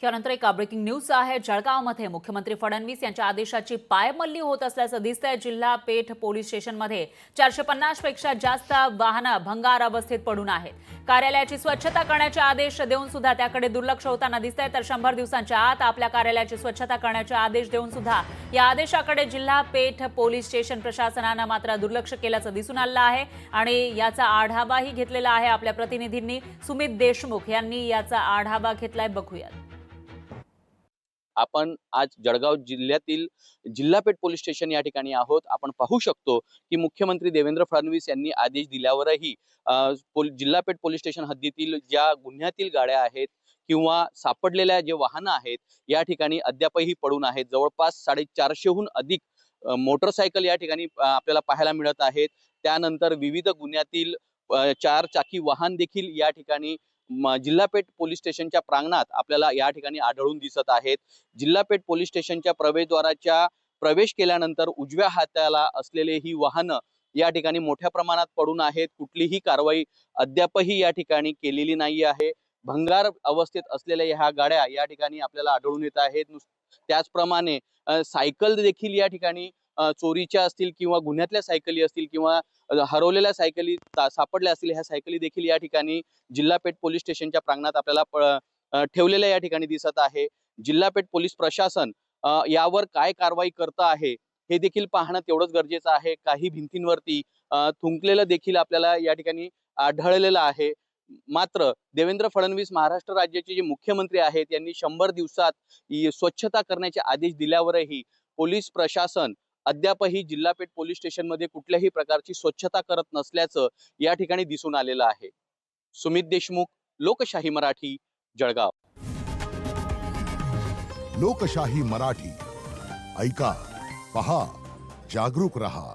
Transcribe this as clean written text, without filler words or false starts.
यानंतर एक breaking news आहे। जळगावमध्ये मुख्यमंत्री फडणवीस यांच्या आदेशाची पायमल्ली होत असल्याचं दिसतंय। जिल्हा पेठ पोलीस स्टेशनमध्ये 450 पेक्षा जास्त वाहनं भंगार अवस्थेत पडून आहेत। कार्यालयाची स्वच्छता करण्याचे आदेश देऊन सुद्धा त्याकडे दुर्लक्ष होताना दिसतंय। तर 100 दिवसांच्या आत आपल्या कार्यालयाची स्वच्छता करण्याचे आदेश देऊन सुद्धा या आदेशाकडे जिल्हा पेठ पोलीस स्टेशन प्रशासनानं मात्र दुर्लक्ष केल्याचं दिसून आलं आहे आणि याचा आढावाही घेतलेला आहे आपल्या प्रतिनिधींनी। सुमित देशमुख यांनी याचा आढावा घेतलाय, बघूयात। आपण आज जळगाव जिल्ह्यातील जिल्हापेठ पोलीस स्टेशन या ठिकाणी आहोत। आपण पाहू शकतो की मुख्यमंत्री देवेंद्र फडणवीस यांनी आदेश दिल्यावरही जिल्हापेठ पोलीस स्टेशन हद्दीतील ज्या गुन्ह्यातील गाड्या आहेत किंवा सापडलेल्या जे वाहनं आहेत या ठिकाणी अद्यापही पडून आहेत। जवळपास 450हून अधिक मोटरसायकल या ठिकाणी आपल्याला पाहायला मिळत आहेत। त्यानंतर विविध गुन्ह्यातील 4 चाकी वाहन देखील या ठिकाणी जिल्हापेठ पोलीस स्टेशनच्या प्रांगणात आपल्याला या ठिकाणी आढळून दिसत आहेत। जिल्हापेठ पोलीस स्टेशनच्या प्रवेशद्वाराच्या प्रवेश केल्यानंतर उजव्या हाताला असलेले ही वाहनं या ठिकाणी मोठ्या प्रमाणात पडून आहेत। कुठलीही कारवाई अद्यापही या ठिकाणी केलेली नाही आहे। भंगार अवस्थेत असलेल्या ह्या गाड्या या ठिकाणी आपल्याला आढळून येत आहेत। त्याचप्रमाणे सायकल देखील या ठिकाणी चोरीच्या असतील किंवा गुन्ह्यातल्या सायकली असतील किंवा हरवलेल्या सायकली सापडल्या असतील, ह्या सायकली देखील या ठिकाणी जिल्हापेठ पोलीस स्टेशनच्या प्रांगणात आपल्याला ठेवलेल्या या ठिकाणी दिसत आहे। जिल्हापेठ पोलीस प्रशासन यावर काय कारवाई करत आहे हे देखील पाहणं तेवढंच गरजेचं आहे। काही भिंतींवरती थुंकलेलं देखील आपल्याला या ठिकाणी आढळलेलं आहे। मात्र देवेंद्र फडणवीस महाराष्ट्र राज्याचे जे मुख्यमंत्री आहेत यांनी 100 दिवसात स्वच्छता करण्याचे आदेश दिल्यावरही पोलीस प्रशासन अद्यापही जिल्हापेठ पोलीस स्टेशन मध्ये कुठल्याही प्रकारची स्वच्छता करत नसल्याचं या ठिकाणी दिसून आलेलं आहे। सुमित देशमुख, लोकशाही मराठी, जळगाव। लोकशाही मराठी ऐका, पहा, जागरूक रहा।